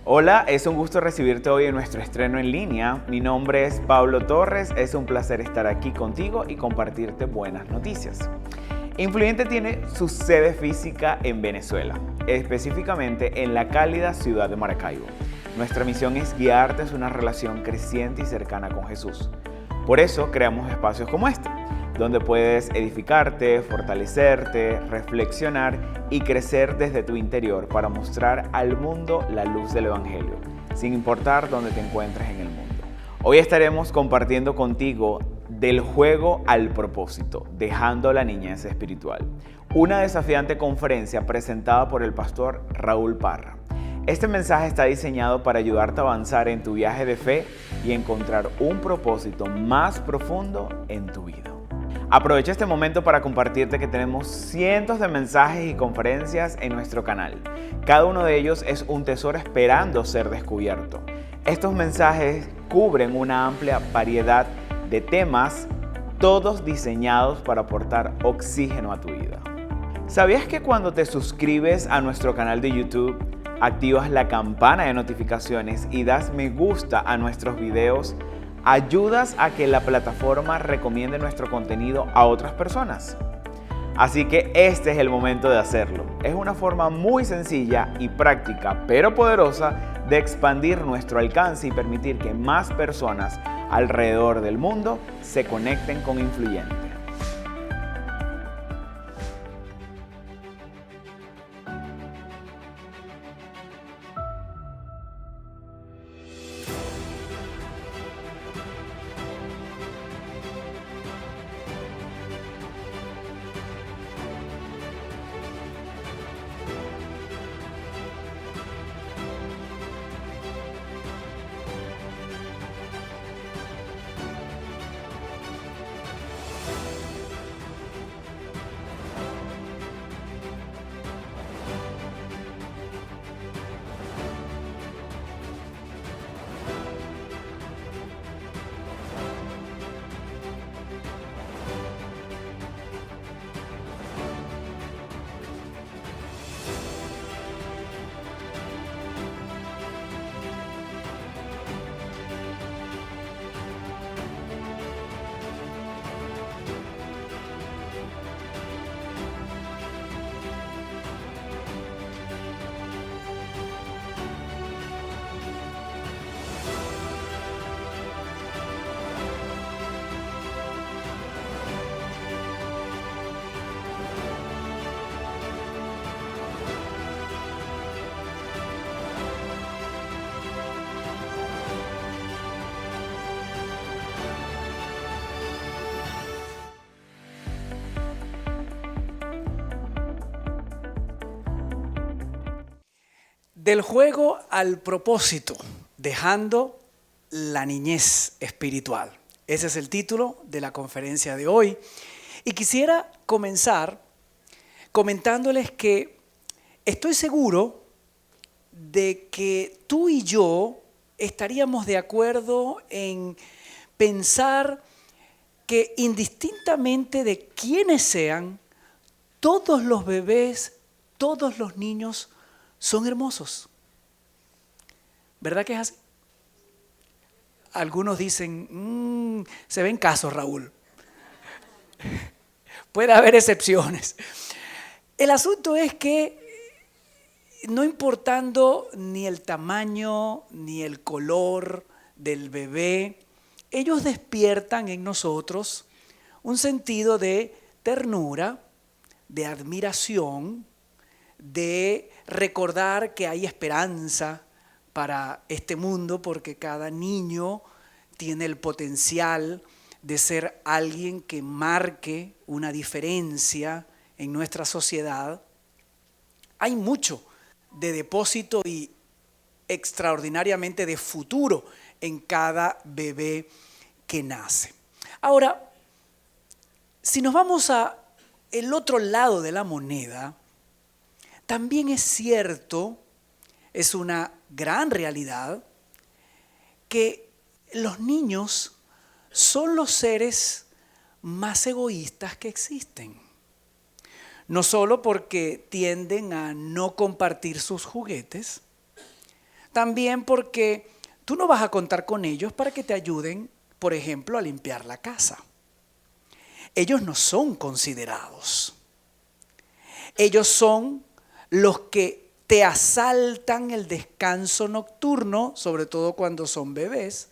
Hola, es un gusto recibirte hoy en nuestro estreno en línea. Mi nombre es Pablo Torres, es un placer estar aquí contigo y compartirte buenas noticias. Influyente tiene su sede física en Venezuela, específicamente en la cálida ciudad de Maracaibo. Nuestra misión es guiarte hacia una relación creciente y cercana con Jesús. Por eso creamos espacios como este, donde puedes edificarte, fortalecerte, reflexionar y crecer desde tu interior para mostrar al mundo la luz del Evangelio, sin importar dónde te encuentres en el mundo. Hoy estaremos compartiendo contigo del juego al propósito, dejando la niñez espiritual. Una desafiante conferencia presentada por el pastor Raúl Parra. Este mensaje está diseñado para ayudarte a avanzar en tu viaje de fe y encontrar un propósito más profundo en tu vida. Aprovecha este momento para compartirte que tenemos cientos de mensajes y conferencias en nuestro canal. Cada uno de ellos es un tesoro esperando ser descubierto. Estos mensajes cubren una amplia variedad de temas, todos diseñados para aportar oxígeno a tu vida. ¿Sabías que cuando te suscribes a nuestro canal de YouTube, activas la campana de notificaciones y das me gusta a nuestros videos, ayudas a que la plataforma recomiende nuestro contenido a otras personas? Así que este es el momento de hacerlo. Es una forma muy sencilla y práctica, pero poderosa, de expandir nuestro alcance y permitir que más personas alrededor del mundo se conecten con Influyente. Del juego al propósito, dejando la niñez espiritual. Ese es el título de la conferencia de hoy. Y quisiera comenzar comentándoles que estoy seguro de que tú y yo estaríamos de acuerdo en pensar que indistintamente de quiénes sean, todos los bebés, todos los niños son hermosos. ¿Verdad que es así? Algunos dicen, se ven casos, Raúl. Puede haber excepciones. El asunto es que no importando ni el tamaño ni el color del bebé, ellos despiertan en nosotros un sentido de ternura, de admiración, de recordar que hay esperanza para este mundo, porque cada niño tiene el potencial de ser alguien que marque una diferencia en nuestra sociedad. Hay mucho de depósito y extraordinariamente de futuro en cada bebé que nace. Ahora, si nos vamos a el otro lado de la moneda, también es cierto, es una gran realidad, que los niños son los seres más egoístas que existen. No solo porque tienden a no compartir sus juguetes, También porque tú no vas a contar con ellos para que te ayuden, por ejemplo, a limpiar la casa. Ellos no son considerados. Ellos son los que te asaltan el descanso nocturno, sobre todo cuando son bebés,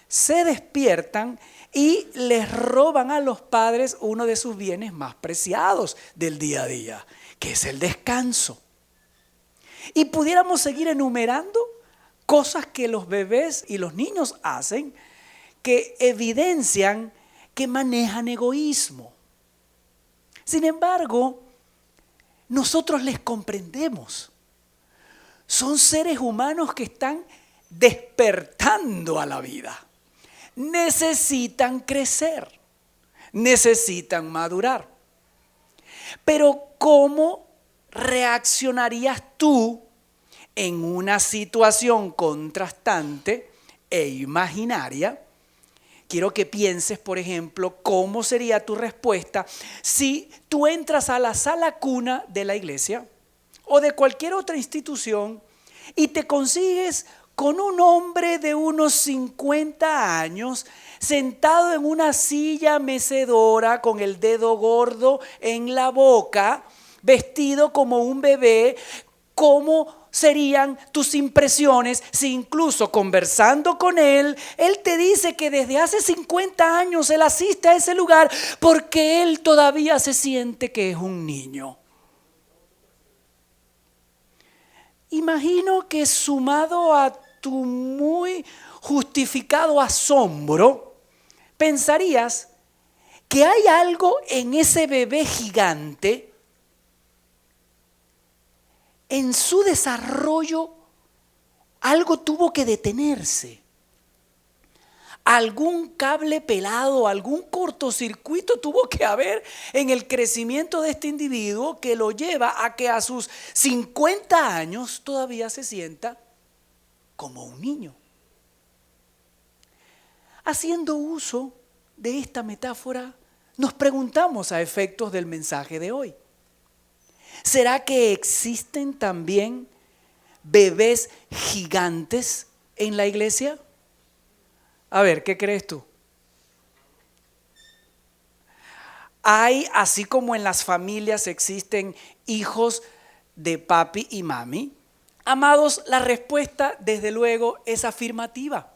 se despiertan y les roban a los padres uno de sus bienes más preciados del día a día, que es el descanso. Y pudiéramos seguir enumerando cosas que los bebés y los niños hacen que evidencian que manejan egoísmo. Sin embargo, nosotros les comprendemos. Son seres humanos que están despertando a la vida. Necesitan crecer, necesitan madurar. Pero ¿cómo reaccionarías tú en una situación contrastante e imaginaria? Quiero que pienses, por ejemplo, cómo sería tu respuesta si tú entras a la sala cuna de la iglesia o de cualquier otra institución y te consigues con un hombre de unos 50 años sentado en una silla mecedora con el dedo gordo en la boca, vestido como un bebé. ¿Cómo serían tus impresiones si incluso conversando con él, él te dice que desde hace 50 años él asiste a ese lugar porque él todavía se siente que es un niño? Imagino que sumado a tu muy justificado asombro, pensarías que hay algo en ese bebé gigante, en su desarrollo, algo tuvo que detenerse. Algún cable pelado, algún cortocircuito tuvo que haber en el crecimiento de este individuo que lo lleva a que a sus 50 años todavía se sienta como un niño. Haciendo uso de esta metáfora, nos preguntamos a efectos del mensaje de hoy: ¿será que existen también bebés gigantes en la iglesia? A ver, ¿qué crees tú? Hay, así como en las familias existen hijos de papi y mami, amados, la respuesta desde luego es afirmativa.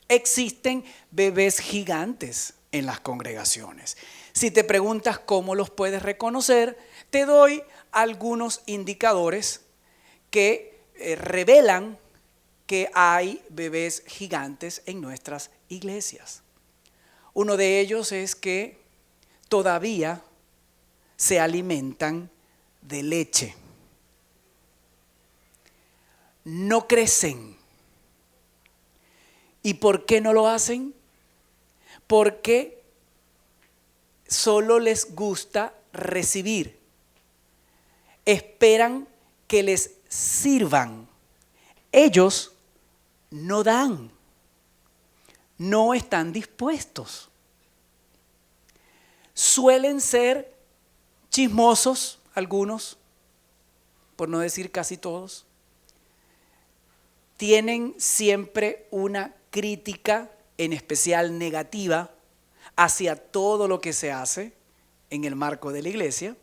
Existen bebés gigantes en las congregaciones. Si te preguntas cómo los puedes reconocer, te doy algunos indicadores que revelan que hay bebés gigantes en nuestras iglesias. Uno de ellos es que todavía se alimentan de leche. No crecen. ¿Y por qué no lo hacen? Porque solo les gusta recibir. Esperan que les sirvan. Ellos no dan. No están dispuestos. Suelen ser chismosos algunos, por no decir casi todos. Tienen siempre una crítica, en especial negativa, hacia todo lo que se hace en el marco de la iglesia.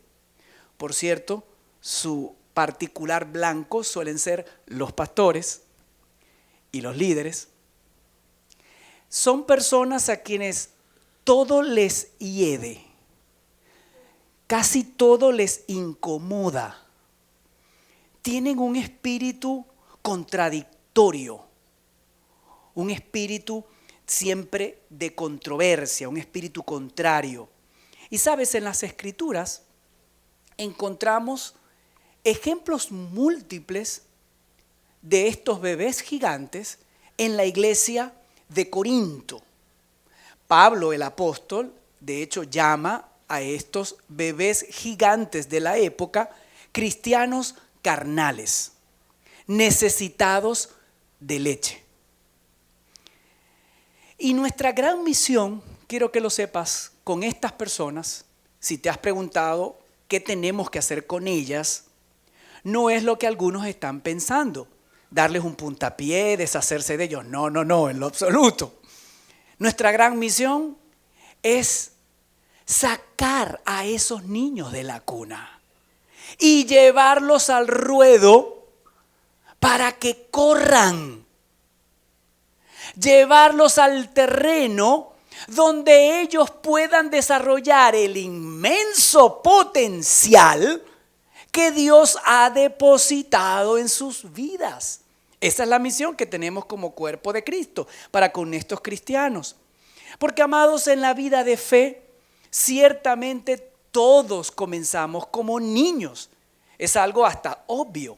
Por cierto, su particular blanco suelen ser los pastores y los líderes. Son personas a quienes todo les hiede, casi todo les incomoda. Tienen un espíritu contradictorio, un espíritu siempre de controversia, un espíritu contrario. Y sabes, en las Escrituras encontramos ejemplos múltiples de estos bebés gigantes en la iglesia de Corinto. Pablo, el apóstol, de hecho llama a estos bebés gigantes de la época cristianos carnales, necesitados de leche. Y nuestra gran misión, quiero que lo sepas, con estas personas, si te has preguntado qué tenemos que hacer con ellas, no es lo que algunos están pensando. darles un puntapié, deshacerse de ellos. No, en lo absoluto. Nuestra gran misión es sacar a esos niños de la cuna y llevarlos al ruedo para que corran. Llevarlos al terreno donde ellos puedan desarrollar el inmenso potencial que Dios ha depositado en sus vidas. Esa es la misión que tenemos como cuerpo de Cristo para con estos cristianos. Porque, amados, en la vida de fe, ciertamente todos comenzamos como niños. Es algo hasta obvio.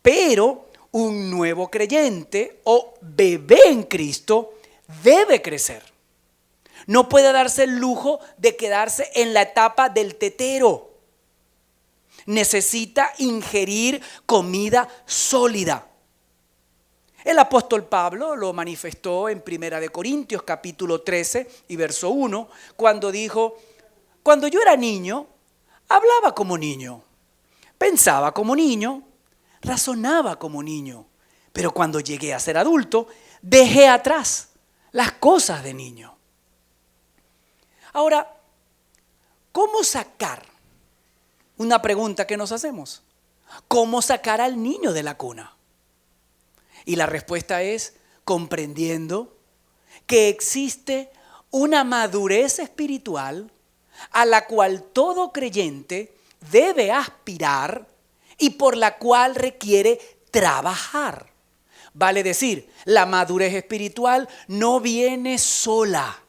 Pero un nuevo creyente o bebé en Cristo debe crecer. No puede darse el lujo de quedarse en la etapa del tetero. Necesita ingerir comida sólida. El apóstol Pablo lo manifestó en 1 Corintios capítulo 13 y verso 1, cuando dijo: cuando yo era niño, hablaba como niño, pensaba como niño, razonaba como niño, pero cuando llegué a ser adulto, dejé atrás las cosas de niño. Ahora, ¿cómo sacar? Una pregunta que nos hacemos: ¿cómo sacar al niño de la cuna? Y la respuesta es comprendiendo que existe una madurez espiritual a la cual todo creyente debe aspirar y por la cual requiere trabajar. Vale decir, la madurez espiritual no viene sola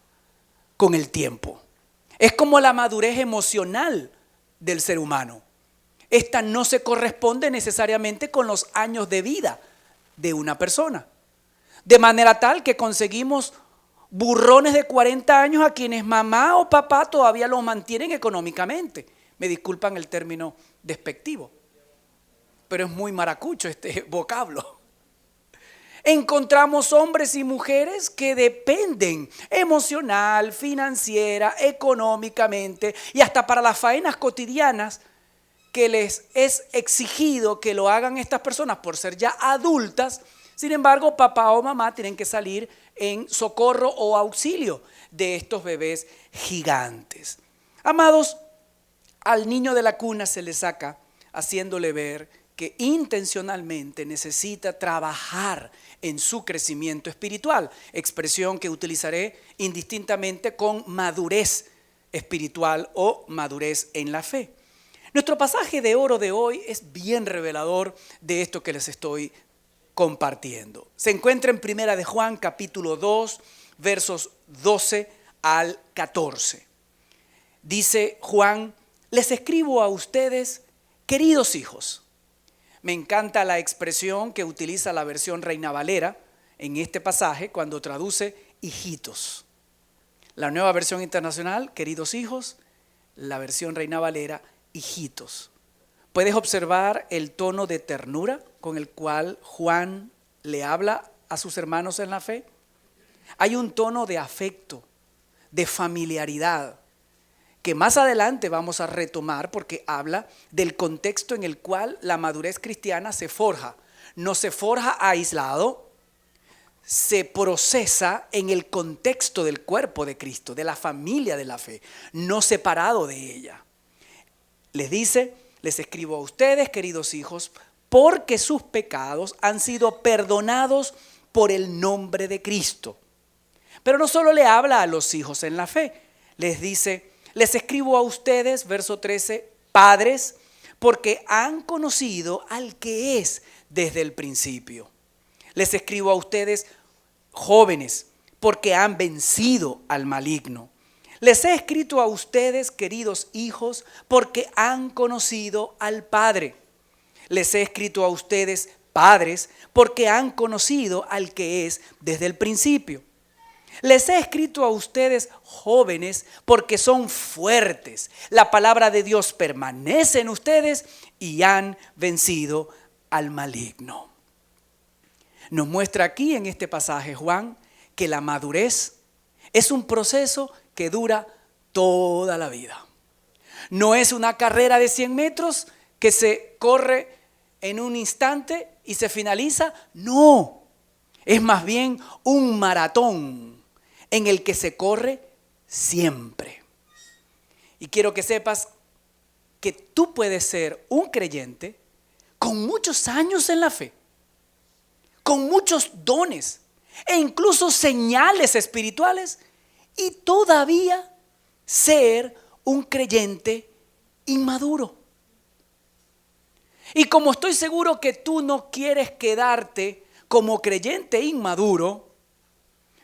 con el tiempo. Es como la madurez emocional del ser humano. Esta no se corresponde necesariamente con los años de vida de una persona. De manera tal que conseguimos burrones de 40 años a quienes mamá o papá todavía los mantienen económicamente. Me disculpan el término despectivo, pero es muy maracucho este vocablo. Encontramos hombres y mujeres que dependen emocional, financiera, económicamente y hasta para las faenas cotidianas que les es exigido que lo hagan estas personas por ser ya adultas. Sin embargo, papá o mamá tienen que salir en socorro o auxilio de estos bebés gigantes. Amados, al niño de la cuna se le saca haciéndole ver que intencionalmente necesita trabajar en su crecimiento espiritual, expresión que utilizaré indistintamente con madurez espiritual o madurez en la fe. Nuestro pasaje de oro de hoy es bien revelador de esto que les estoy compartiendo. Se encuentra en Primera de Juan, capítulo 2, versos 12 al 14. Dice Juan: les escribo a ustedes, queridos hijos. Me encanta la expresión que utiliza la versión Reina Valera en este pasaje cuando traduce hijitos. La Nueva Versión Internacional, queridos hijos; la versión Reina Valera, hijitos. ¿Puedes observar el tono de ternura con el cual Juan le habla a sus hermanos en la fe? Hay un tono de afecto, de familiaridad, que más adelante vamos a retomar porque habla del contexto en el cual la madurez cristiana se forja. No se forja aislado, se procesa en el contexto del cuerpo de Cristo, de la familia de la fe, no separado de ella. Les dice: les escribo a ustedes, queridos hijos, porque sus pecados han sido perdonados por el nombre de Cristo. Pero no solo le habla a los hijos en la fe, les dice: les escribo a ustedes, verso 13, padres, porque han conocido al que es desde el principio. Les escribo a ustedes, jóvenes, porque han vencido al maligno. Les he escrito a ustedes, queridos hijos, porque han conocido al Padre. Les he escrito a ustedes, padres, porque han conocido al que es desde el principio. Les he escrito a ustedes, jóvenes, porque son fuertes. La palabra de Dios permanece en ustedes y han vencido al maligno. Nos muestra aquí en este pasaje Juan que la madurez es un proceso que dura toda la vida. No es una carrera de 100 metros que se corre en un instante y se finaliza. No, es más bien un maratón en el que se corre siempre. Y quiero que sepas que tú puedes ser un creyente con muchos años en la fe, con muchos dones e incluso señales espirituales, y todavía ser un creyente inmaduro. Y como estoy seguro que tú no quieres quedarte como creyente inmaduro,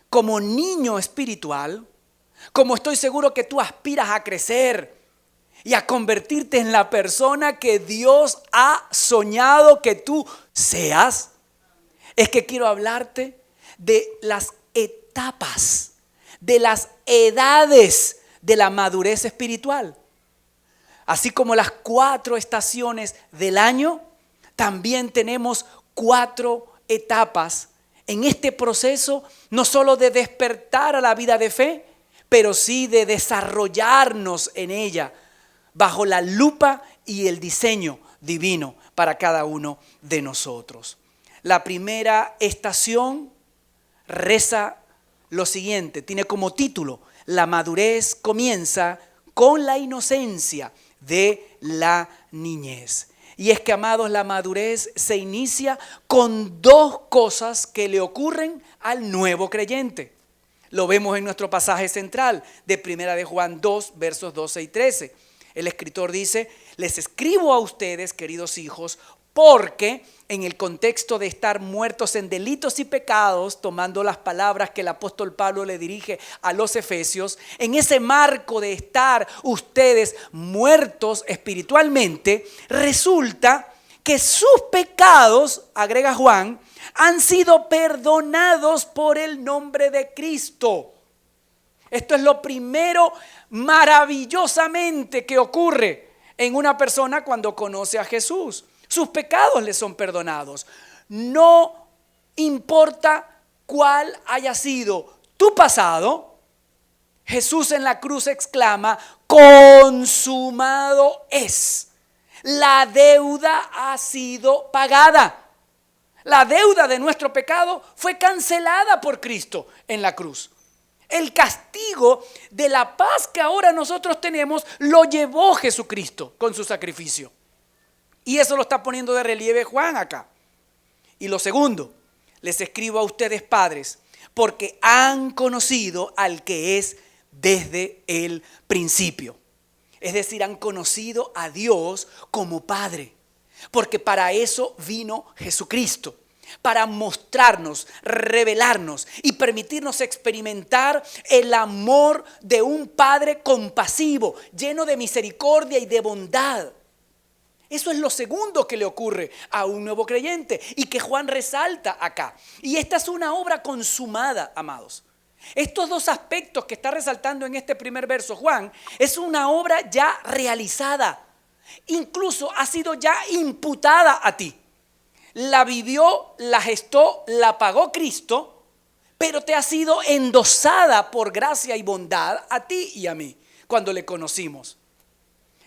como niño espiritual, como estoy seguro que tú aspiras a crecer y a convertirte en la persona que Dios ha soñado que tú seas, es que quiero hablarte de las etapas, de las edades de la madurez espiritual. Así como las 4 estaciones del año, también tenemos 4 etapas en este proceso, no solo de despertar a la vida de fe, pero sí de desarrollarnos en ella bajo la lupa y el diseño divino para cada uno de nosotros. La primera estación reza lo siguiente, tiene como título: la madurez comienza con la inocencia de la niñez. Y es que, amados, la madurez se inicia con 2 cosas que le ocurren al nuevo creyente. Lo vemos en nuestro pasaje central de Primera de Juan 2, versos 12 y 13. El escritor dice: les escribo a ustedes, queridos hijos, porque en el contexto de estar muertos en delitos y pecados, tomando las palabras que el apóstol Pablo le dirige a los efesios, en ese marco de estar ustedes muertos espiritualmente, resulta que sus pecados, agrega Juan, han sido perdonados por el nombre de Cristo. Esto es lo primero maravillosamente que ocurre en una persona cuando conoce a Jesús. Sus pecados le son perdonados. No importa cuál haya sido tu pasado, Jesús en la cruz exclama: consumado es. La deuda ha sido pagada. La deuda de nuestro pecado fue cancelada por Cristo en la cruz. El castigo de la paz que ahora nosotros tenemos lo llevó Jesucristo con su sacrificio. Y eso lo está poniendo de relieve Juan acá. Y lo segundo, les escribo a ustedes, padres, porque han conocido al que es desde el principio. Es decir, han conocido a Dios como Padre. Porque para eso vino Jesucristo. Para mostrarnos, revelarnos y permitirnos experimentar el amor de un Padre compasivo, lleno de misericordia y de bondad. Eso es lo segundo que le ocurre a un nuevo creyente y que Juan resalta acá. Y esta es una obra consumada, amados. Estos 2 aspectos que está resaltando en este primer verso Juan es una obra ya realizada. Incluso ha sido ya imputada a ti. La vivió, la gestó, la pagó Cristo, pero te ha sido endosada por gracia y bondad a ti y a mí cuando le conocimos.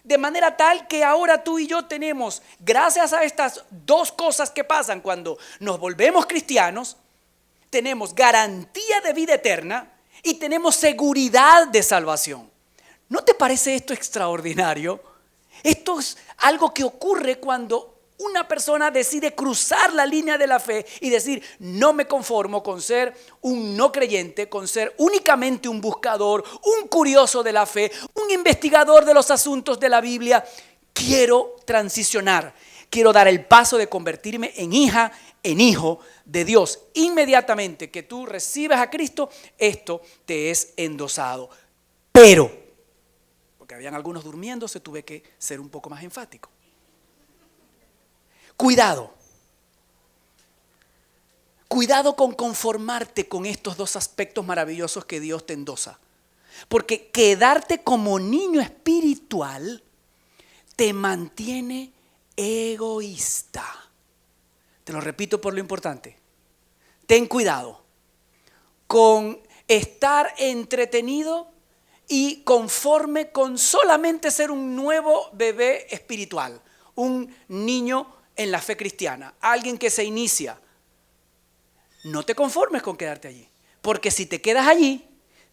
De manera tal que ahora tú y yo tenemos, gracias a estas 2 cosas que pasan cuando nos volvemos cristianos, tenemos garantía de vida eterna y tenemos seguridad de salvación. ¿No te parece esto extraordinario? Esto es algo que ocurre cuando una persona decide cruzar la línea de la fe y decir: no me conformo con ser un no creyente, con ser únicamente un buscador, un curioso de la fe, un investigador de los asuntos de la Biblia. Quiero transicionar, quiero dar el paso de convertirme en hija, en hijo de Dios. Inmediatamente que tú recibes a Cristo, esto te es endosado. Pero, porque habían algunos durmiéndose, tuve que ser un poco más enfático. Cuidado con conformarte con estos 2 aspectos maravillosos que Dios te endosa. Porque quedarte como niño espiritual te mantiene egoísta. Te lo repito por lo importante. Ten cuidado con estar entretenido y conforme con solamente ser un nuevo bebé espiritual, un niño en la fe cristiana, alguien que se inicia, no te conformes con quedarte allí. Porque si te quedas allí,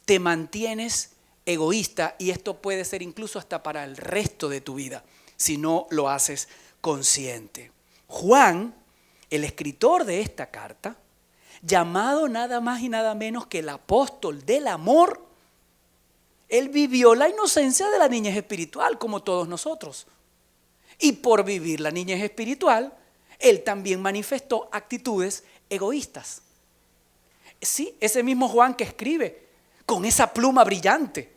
te mantienes egoísta y esto puede ser incluso hasta para el resto de tu vida, si no lo haces consciente. Juan, el escritor de esta carta, llamado nada más y nada menos que el apóstol del amor, él vivió la inocencia de la niñez espiritual como todos nosotros. Y por vivir la niñez espiritual, él también manifestó actitudes egoístas. Sí, ese mismo Juan que escribe con esa pluma brillante,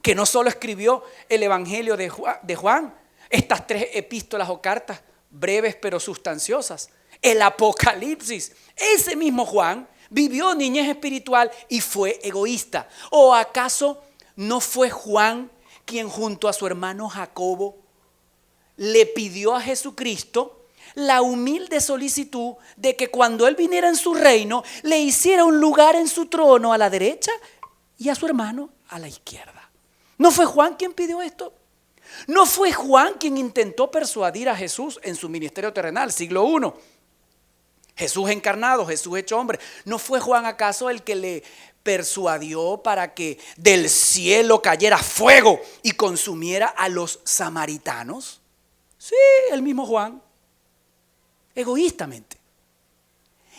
que no solo escribió el Evangelio de Juan, estas 3 epístolas o cartas breves pero sustanciosas, el Apocalipsis. Ese mismo Juan vivió niñez espiritual y fue egoísta. ¿O acaso no fue Juan quien junto a su hermano Jacobo le pidió a Jesucristo la humilde solicitud de que cuando él viniera en su reino le hiciera un lugar en su trono a la derecha y a su hermano a la izquierda? ¿No fue Juan quien pidió esto? ¿No fue Juan quien intentó persuadir a Jesús en su ministerio terrenal, siglo I? Jesús encarnado, Jesús hecho hombre. ¿No fue Juan acaso el que le persuadió para que del cielo cayera fuego y consumiera a los samaritanos? Sí, el mismo Juan, egoístamente.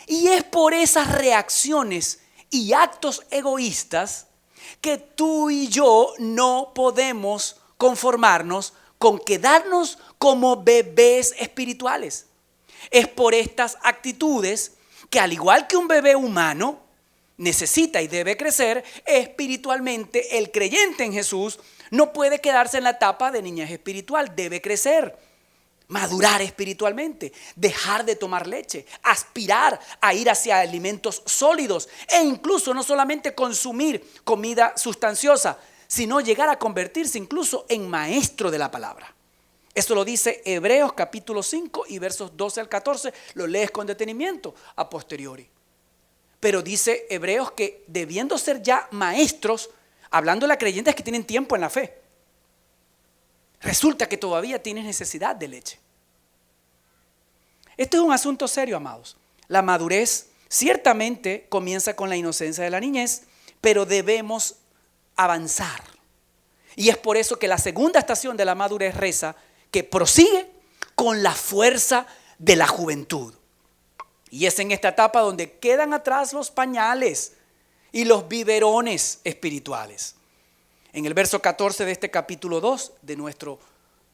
Y es por esas reacciones y actos egoístas que tú y yo no podemos conformarnos con quedarnos como bebés espirituales. Es por estas actitudes que, al igual que un bebé humano necesita y debe crecer espiritualmente, el creyente en Jesús no puede quedarse en la etapa de niñez espiritual, debe crecer, madurar espiritualmente, dejar de tomar leche, aspirar a ir hacia alimentos sólidos e incluso no solamente consumir comida sustanciosa, sino llegar a convertirse incluso en maestro de la palabra. Esto lo dice Hebreos capítulo 5 y versos 12 al 14, lo lees con detenimiento a posteriori. Pero dice Hebreos que debiendo ser ya maestros, hablando de la creyentes que tienen tiempo en la fe, resulta que todavía tienes necesidad de leche. Esto es un asunto serio, amados. La madurez ciertamente comienza con la inocencia de la niñez, pero debemos avanzar. Y es por eso que la segunda estación de la madurez reza que prosigue con la fuerza de la juventud. Y es en esta etapa donde quedan atrás los pañales y los biberones espirituales. En el verso 14 de este capítulo 2 de nuestro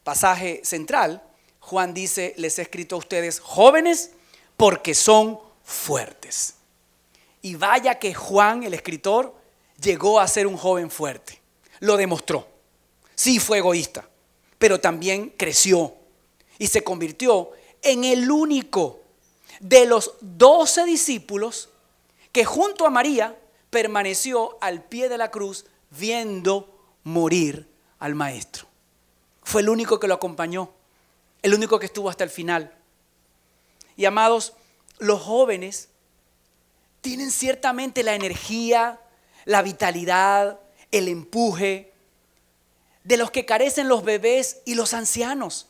pasaje central, Juan dice: les he escrito a ustedes jóvenes porque son fuertes. Y vaya que Juan, el escritor, llegó a ser un joven fuerte. Lo demostró. Sí, fue egoísta, pero también creció y se convirtió en el único de los 12 discípulos que junto a María permaneció al pie de la cruz viendo morir al maestro. Fue el único que lo acompañó, el único que estuvo hasta el final. Y amados, los jóvenes tienen ciertamente la energía, la vitalidad, el empuje de los que carecen los bebés y los ancianos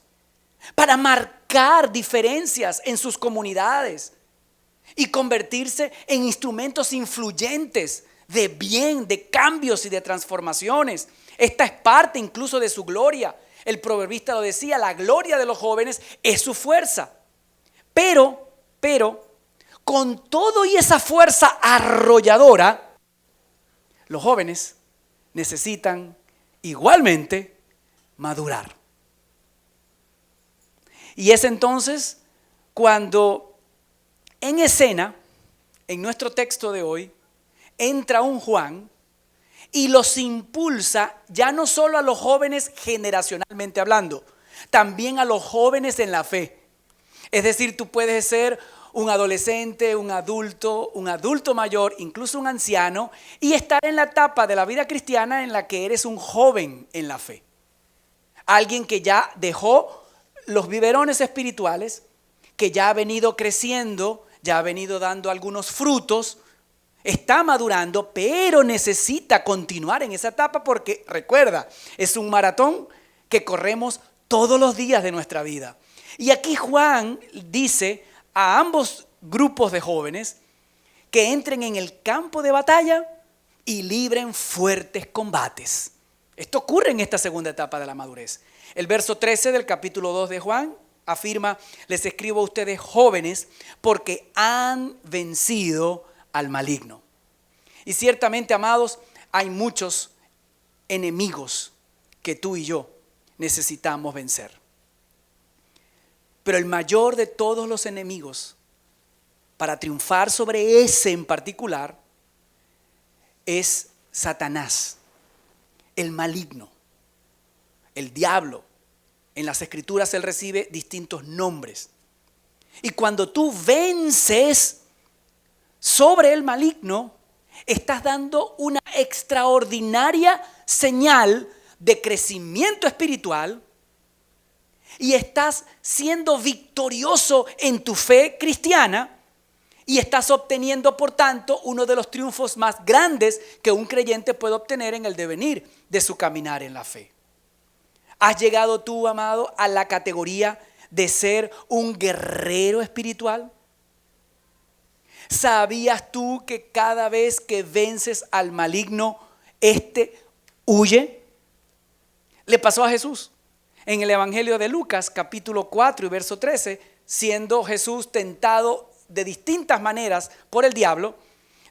para marcar diferencias en sus comunidades y convertirse en instrumentos influyentes de bien, de cambios y de transformaciones. Esta es parte incluso de su gloria. El proverbista lo decía: la gloria de los jóvenes es su fuerza. Pero, con todo y esa fuerza arrolladora, los jóvenes necesitan igualmente madurar. Y es entonces cuando en escena, en nuestro texto de hoy, entra un Juan y los impulsa ya no solo a los jóvenes generacionalmente hablando, también a los jóvenes en la fe. Es decir, tú puedes ser un adolescente, un adulto mayor, incluso un anciano, y estar en la etapa de la vida cristiana en la que eres un joven en la fe. Alguien que ya dejó los biberones espirituales, que ya ha venido creciendo, ya ha venido dando algunos frutos, está madurando, pero necesita continuar en esa etapa porque, recuerda, es un maratón que corremos todos los días de nuestra vida. Y aquí Juan dice a ambos grupos de jóvenes que entren en el campo de batalla y libren fuertes combates. Esto ocurre en esta segunda etapa de la madurez. El verso 13 del capítulo 2 de Juan afirma: les escribo a ustedes jóvenes porque han vencido al maligno. Y ciertamente, amados, hay muchos enemigos que tú y yo necesitamos vencer. Pero el mayor de todos los enemigos, para triunfar sobre ese en particular, es Satanás, el maligno, el diablo. En las Escrituras él recibe distintos nombres. Y cuando tú vences sobre el maligno, estás dando una extraordinaria señal de crecimiento espiritual y estás siendo victorioso en tu fe cristiana y estás obteniendo, por tanto, uno de los triunfos más grandes que un creyente puede obtener en el devenir de su caminar en la fe. ¿Has llegado tú, amado, a la categoría de ser un guerrero espiritual? ¿Sabías tú que cada vez que vences al maligno, éste huye? Le pasó a Jesús. En el Evangelio de Lucas, capítulo 4 y verso 13, siendo Jesús tentado de distintas maneras por el diablo,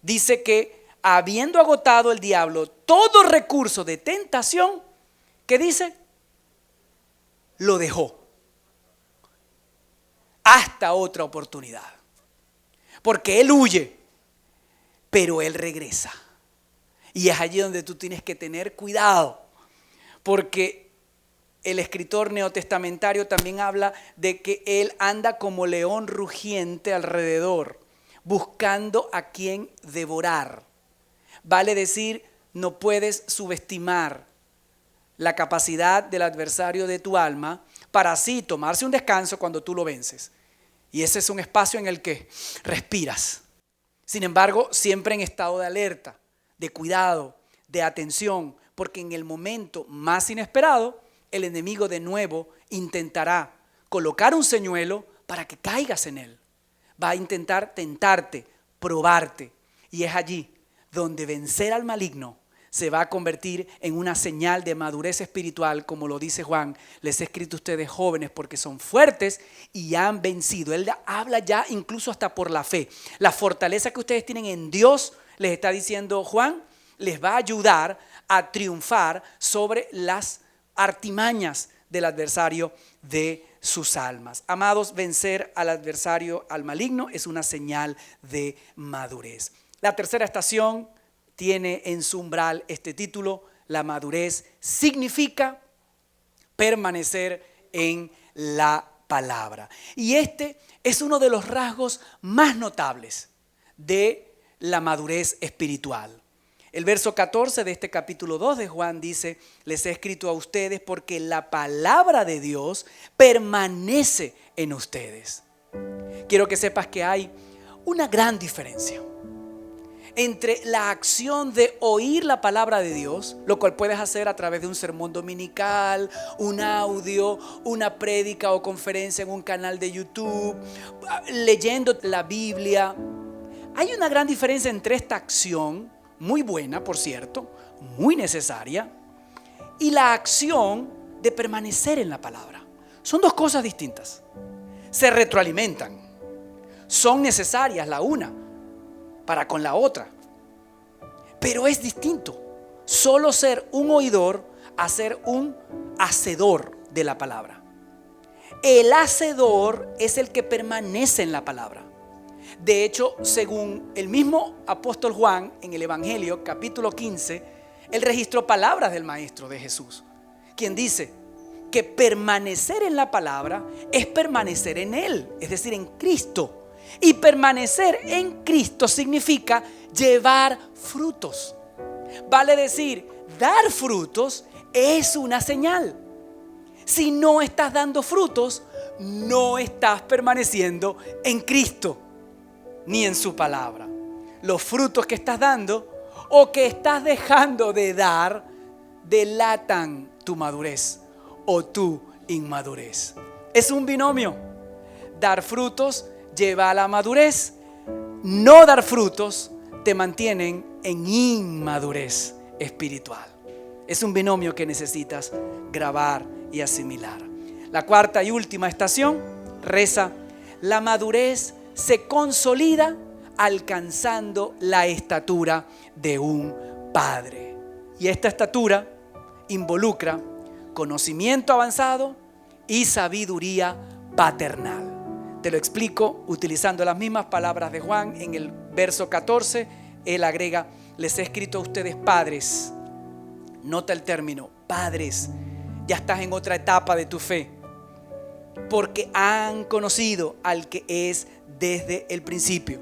dice que habiendo agotado el diablo todo recurso de tentación, ¿qué dice? Lo dejó hasta otra oportunidad. Porque él huye, pero él regresa. Y es allí donde tú tienes que tener cuidado, porque el escritor neotestamentario también habla de que él anda como león rugiente alrededor, buscando a quien devorar. Vale decir, no puedes subestimar la capacidad del adversario de tu alma para así tomarse un descanso cuando tú lo vences. Y ese es un espacio en el que respiras. Sin embargo, siempre en estado de alerta, de cuidado, de atención, porque en el momento más inesperado, el enemigo de nuevo intentará colocar un señuelo para que caigas en él. Va a intentar tentarte, probarte. Y es allí donde vencer al maligno se va a convertir en una señal de madurez espiritual, como lo dice Juan. Les he escrito a ustedes jóvenes porque son fuertes y han vencido. Él habla ya incluso hasta por la fe. La fortaleza que ustedes tienen en Dios, les está diciendo Juan, les va a ayudar a triunfar sobre las artimañas del adversario de sus almas. Amados, vencer al adversario, al maligno, es una señal de madurez. La tercera estación tiene en su umbral este título: la madurez significa permanecer en la palabra. Y este es uno de los rasgos más notables de la madurez espiritual. El verso 14 de este capítulo 2 de Juan dice: les he escrito a ustedes porque la palabra de Dios permanece en ustedes. Quiero que sepas que hay una gran diferencia entre la acción de oír la palabra de Dios, lo cual puedes hacer a través de un sermón dominical, un audio, una prédica o conferencia en un canal de YouTube, leyendo la Biblia. Hay una gran diferencia entre esta acción, muy buena por cierto, muy necesaria, y la acción de permanecer en la palabra. Son dos cosas distintas. Se retroalimentan. Son necesarias la una para con la otra. Pero es distinto solo ser un oidor a ser un hacedor de la palabra. El hacedor es el que permanece en la palabra. De hecho, según el mismo apóstol Juan en el Evangelio, capítulo 15, él registró palabras del Maestro de Jesús, quien dice que permanecer en la palabra es permanecer en Él, es decir, en Cristo. Y permanecer en Cristo significa llevar frutos. Vale decir, dar frutos es una señal. Si no estás dando frutos, no estás permaneciendo en Cristo ni en su palabra. Los frutos que estás dando o que estás dejando de dar delatan tu madurez o tu inmadurez. Es un binomio. Dar frutos lleva a la madurez. No dar frutos te mantienen en inmadurez espiritual. Es un binomio que necesitas grabar y asimilar. La cuarta y última estación reza: la madurez se consolida alcanzando la estatura de un padre. Y esta estatura involucra conocimiento avanzado y sabiduría paternal. Te lo explico utilizando las mismas palabras de Juan. En el verso 14, él agrega: les he escrito a ustedes padres. Nota el término, padres. Ya estás en otra etapa de tu fe, porque han conocido al que es desde el principio.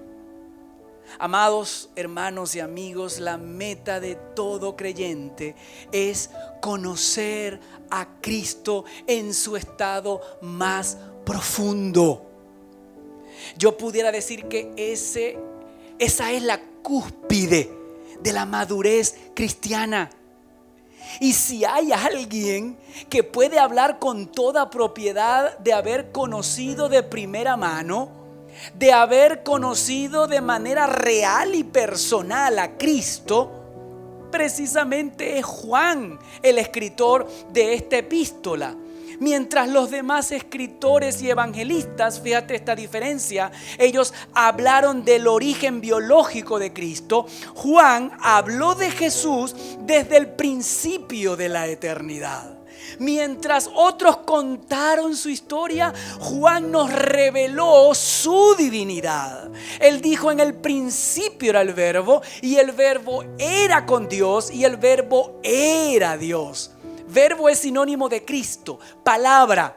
Amados hermanos y amigos, la meta de todo creyente es conocer a Cristo en su estado más profundo. Yo pudiera decir que esa es la cúspide de la madurez cristiana. Y si hay alguien que puede hablar con toda propiedad de haber conocido de primera mano, de haber conocido de manera real y personal a Cristo, precisamente es Juan, el escritor de esta epístola. Mientras los demás escritores y evangelistas, fíjate esta diferencia, ellos hablaron del origen biológico de Cristo, Juan habló de Jesús desde el principio de la eternidad. Mientras otros contaron su historia, Juan nos reveló su divinidad. Él dijo: en el principio era el Verbo, y el Verbo era con Dios, y el Verbo era Dios. Verbo es sinónimo de Cristo, palabra,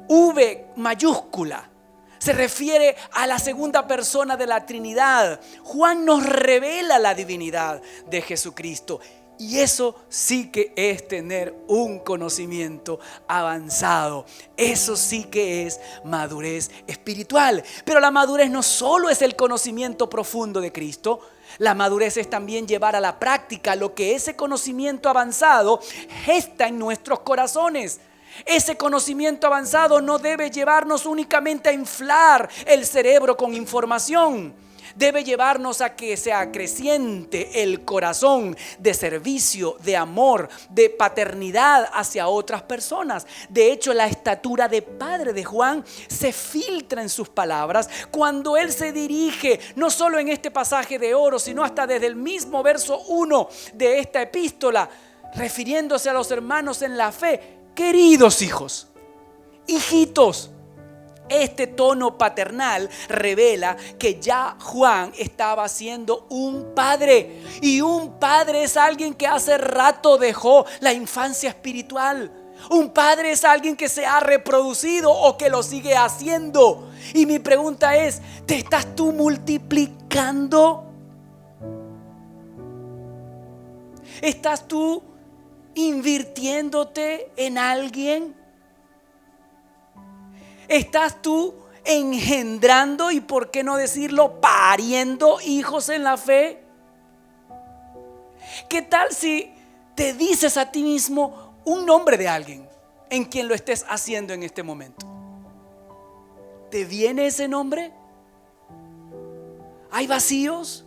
V mayúscula. Se refiere a la segunda persona de la Trinidad. Juan nos revela la divinidad de Jesucristo. Y eso sí que es tener un conocimiento avanzado. Eso sí que es madurez espiritual. Pero la madurez no solo es el conocimiento profundo de Cristo. La madurez es también llevar a la práctica lo que ese conocimiento avanzado gesta en nuestros corazones. Ese conocimiento avanzado no debe llevarnos únicamente a inflar el cerebro con información. Debe llevarnos a que se acreciente el corazón de servicio, de amor, de paternidad hacia otras personas. De hecho, la estatura de padre de Juan se filtra en sus palabras cuando él se dirige, no solo en este pasaje de oro, sino hasta desde el mismo verso 1 de esta epístola, refiriéndose a los hermanos en la fe: queridos hijos, hijitos. Este tono paternal revela que ya Juan estaba siendo un padre. Y un padre es alguien que hace rato dejó la infancia espiritual. Un padre es alguien que se ha reproducido o que lo sigue haciendo. Y mi pregunta es: ¿te estás tú multiplicando? ¿Estás tú invirtiéndote en alguien? ¿Estás tú engendrando y, por qué no decirlo, pariendo hijos en la fe? ¿Qué tal si te dices a ti mismo un nombre de alguien en quien lo estés haciendo en este momento? ¿Te viene ese nombre? ¿Hay vacíos?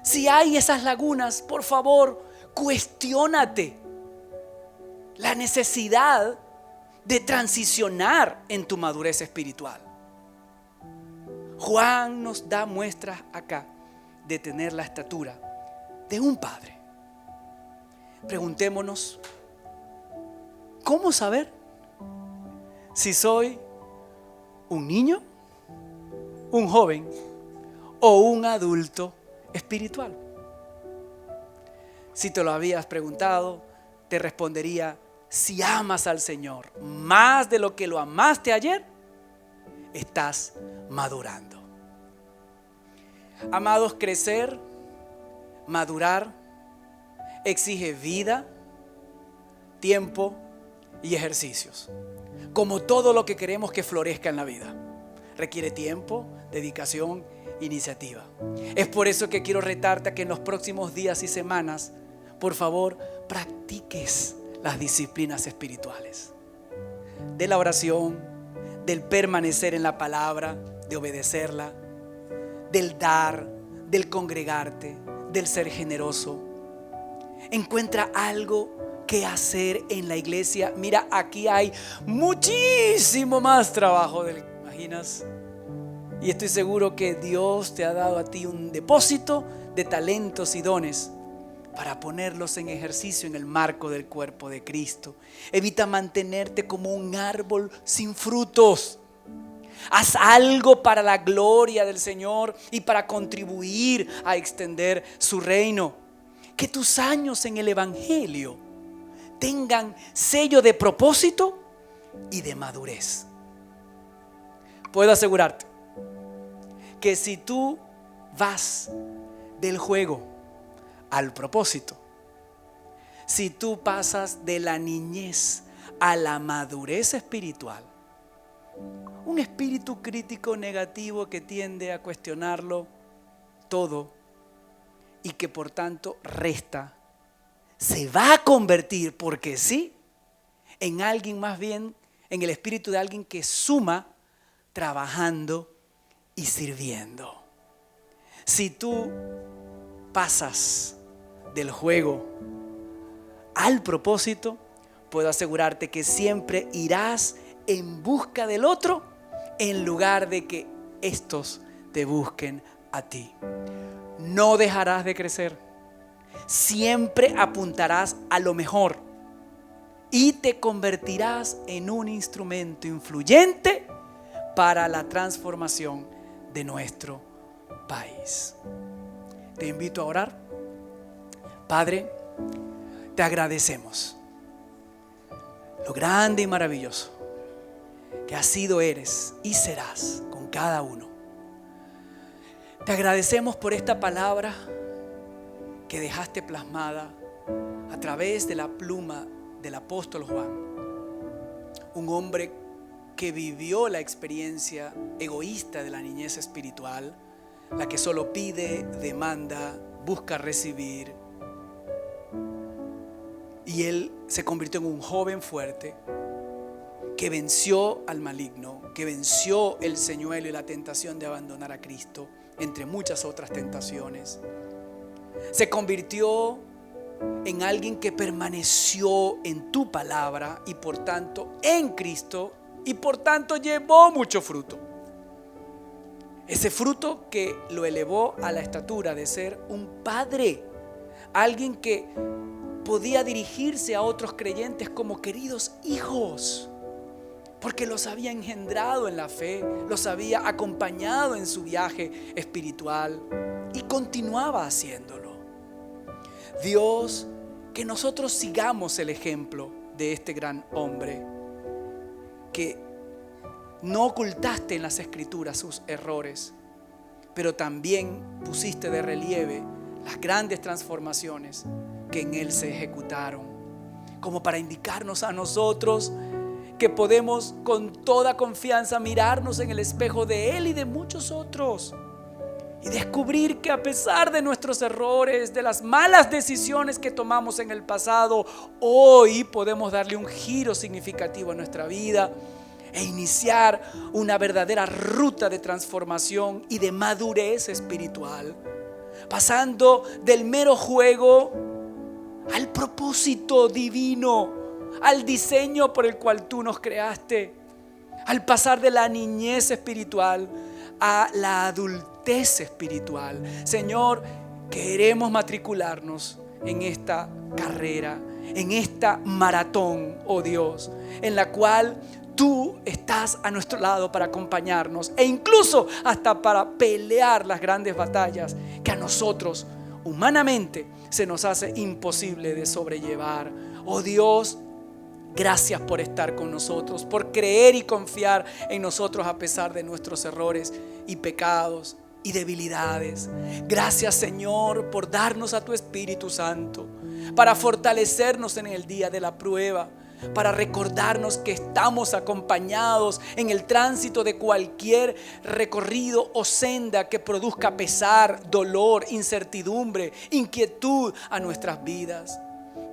Si hay esas lagunas, por favor, cuestiónate la necesidad de transicionar en tu madurez espiritual. Juan nos da muestras acá de tener la estatura de un padre. Preguntémonos: ¿cómo saber si soy un niño, un joven o un adulto espiritual? Si te lo habías preguntado, te respondería: si amas al Señor más de lo que lo amaste ayer, estás madurando. Amados, crecer, madurar, exige vida, tiempo y ejercicios. Como todo lo que queremos que florezca en la vida, requiere tiempo, dedicación, iniciativa. Es por eso que quiero retarte a que en los próximos días y semanas, por favor, practiques las disciplinas espirituales. de la oración, del permanecer en la palabra, de obedecerla, del dar, del congregarte, del ser generoso. Encuentra algo que hacer en la iglesia. Mira, aquí hay muchísimo más trabajo del que imaginas. Y estoy seguro que Dios te ha dado a ti un depósito de talentos y dones para ponerlos en ejercicio en el marco del cuerpo de Cristo. Evita mantenerte como un árbol sin frutos. Haz algo para la gloria del Señor y para contribuir a extender su reino. Que tus años en el Evangelio tengan sello de propósito y de madurez. Puedo asegurarte que si tú vas del juego al propósito, si tú pasas de la niñez a la madurez espiritual, un espíritu crítico negativo que tiende a cuestionarlo todo y que por tanto resta, se va a convertir, porque sí, en alguien más bien, en el espíritu de alguien que suma trabajando y sirviendo. Si tú pasas del juego al propósito, puedo asegurarte que siempre irás en busca del otro en lugar de que estos te busquen a ti. No dejarás de crecer. Siempre apuntarás a lo mejor y te convertirás en un instrumento influyente para la transformación de nuestro país. Te invito a orar. Padre, te agradecemos lo grande y maravilloso que has sido, eres y serás con cada uno. Te agradecemos por esta palabra que dejaste plasmada a través de la pluma del apóstol Juan, un hombre que vivió la experiencia egoísta de la niñez espiritual, la que solo pide, demanda, busca recibir. Y él se convirtió en un joven fuerte que venció al maligno, que venció el señuelo y la tentación de abandonar a Cristo, entre muchas otras tentaciones. Se convirtió en alguien que permaneció en tu palabra y por tanto en Cristo, y por tanto llevó mucho fruto. Ese fruto que lo elevó a la estatura de ser un padre, alguien que podía dirigirse a otros creyentes como queridos hijos, porque los había engendrado en la fe, los había acompañado en su viaje espiritual y continuaba haciéndolo. Dios, que nosotros sigamos el ejemplo de este gran hombre, que no ocultaste en las escrituras sus errores, pero también pusiste de relieve las grandes transformaciones que en él se ejecutaron, como para indicarnos a nosotros que podemos con toda confianza mirarnos en el espejo de él y de muchos otros y descubrir que a pesar de nuestros errores, de las malas decisiones que tomamos en el pasado, hoy podemos darle un giro significativo a nuestra vida e iniciar una verdadera ruta de transformación y de madurez espiritual, pasando del mero juego al propósito divino, al diseño por el cual tú nos creaste, al pasar de la niñez espiritual a la adultez espiritual. Señor, queremos matricularnos en esta carrera, en esta maratón, oh Dios, en la cual tú estás a nuestro lado para acompañarnos e incluso hasta para pelear las grandes batallas que a nosotros humanamente se nos hace imposible de sobrellevar. Oh Dios, gracias por estar con nosotros, por creer y confiar en nosotros a pesar de nuestros errores y pecados y debilidades. Gracias, Señor, por darnos a tu Espíritu Santo para fortalecernos en el día de la prueba, para recordarnos que estamos acompañados en el tránsito de cualquier recorrido o senda que produzca pesar, dolor, incertidumbre, inquietud a nuestras vidas.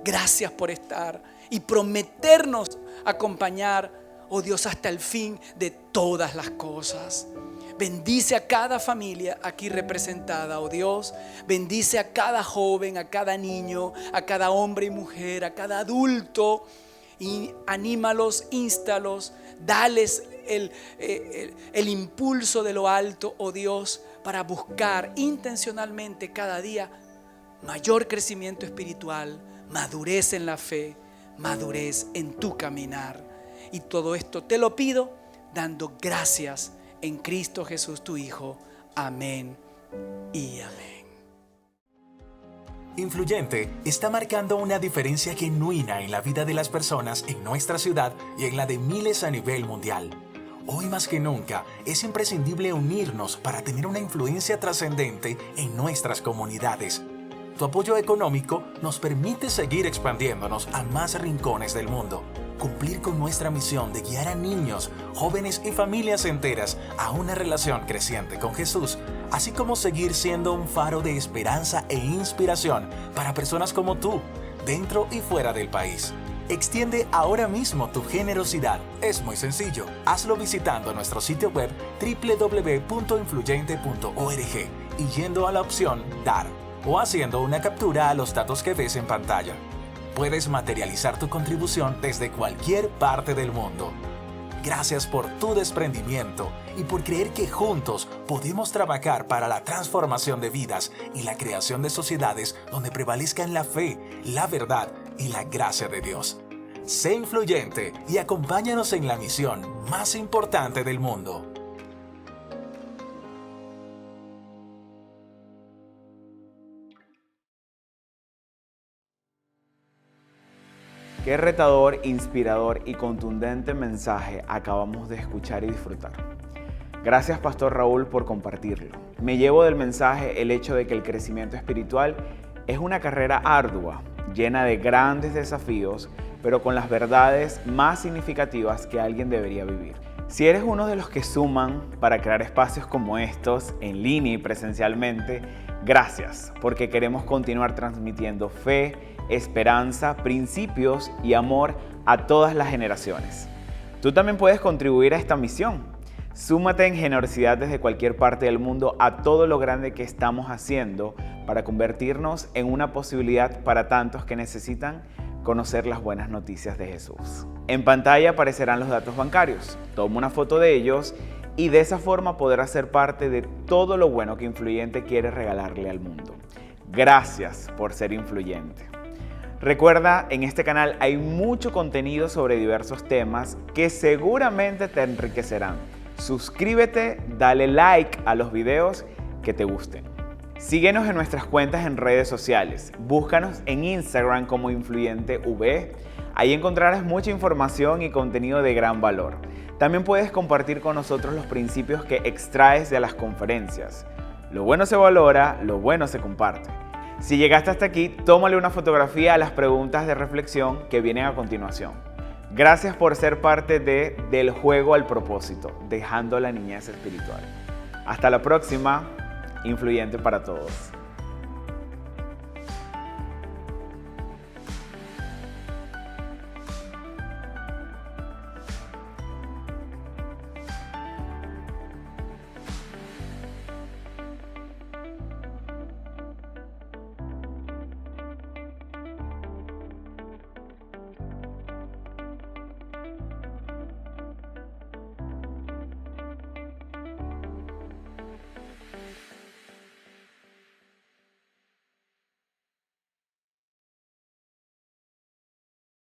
Gracias por estar y prometernos acompañar oh Dios, hasta el fin de todas las cosas. Bendice a cada familia aquí representada, oh Dios. Bendice a cada joven, a cada niño, a cada hombre y mujer, a cada adulto. Y anímalos,ínstalos, dales el impulso de lo alto, oh Dios, para buscar intencionalmente cada día mayor crecimiento espiritual, madurez en la fe, madurez en tu caminar. Y todo esto te lo pido dando gracias en Cristo Jesús tu Hijo. Amén y amén. Influyente está marcando una diferencia genuina en la vida de las personas en nuestra ciudad y en la de miles a nivel mundial. Hoy más que nunca es imprescindible unirnos para tener una influencia trascendente en nuestras comunidades. Tu apoyo económico nos permite seguir expandiéndonos a más rincones del mundo, cumplir con nuestra misión de guiar a niños, jóvenes y familias enteras a una relación creciente con Jesús, así como seguir siendo un faro de esperanza e inspiración para personas como tú, dentro y fuera del país. Extiende ahora mismo tu generosidad. Es muy sencillo. Hazlo visitando nuestro sitio web www.influyente.org y yendo a la opción Dar, o haciendo una captura a los datos que ves en pantalla. Puedes materializar tu contribución desde cualquier parte del mundo. Gracias por tu desprendimiento y por creer que juntos podemos trabajar para la transformación de vidas y la creación de sociedades donde prevalezcan la fe, la verdad y la gracia de Dios. Sé influyente y acompáñanos en la misión más importante del mundo. Qué retador, inspirador y contundente mensaje acabamos de escuchar y disfrutar. Gracias, Pastor Raúl, por compartirlo. Me llevo del mensaje el hecho de que el crecimiento espiritual es una carrera ardua, llena de grandes desafíos, pero con las verdades más significativas que alguien debería vivir. Si eres uno de los que suman para crear espacios como estos, en línea y presencialmente, gracias, porque queremos continuar transmitiendo fe, esperanza, principios y amor a todas las generaciones. Tú también puedes contribuir a esta misión. Súmate en generosidad desde cualquier parte del mundo a todo lo grande que estamos haciendo para convertirnos en una posibilidad para tantos que necesitan conocer las buenas noticias de Jesús. En pantalla aparecerán los datos bancarios. Toma una foto de ellos y de esa forma podrás ser parte de todo lo bueno que Influyente quiere regalarle al mundo. Gracias por ser influyente. Recuerda, en este canal hay mucho contenido sobre diversos temas que seguramente te enriquecerán. Suscríbete, dale like a los videos que te gusten. Síguenos en nuestras cuentas en redes sociales. Búscanos en Instagram como InfluyenteV. Ahí encontrarás mucha información y contenido de gran valor. También puedes compartir con nosotros los principios que extraes de las conferencias. Lo bueno se valora, lo bueno se comparte. Si llegaste hasta aquí, tómale una fotografía a las preguntas de reflexión que vienen a continuación. Gracias por ser parte Del Juego al Propósito, dejando la niñez espiritual. Hasta la próxima, Influyente para todos.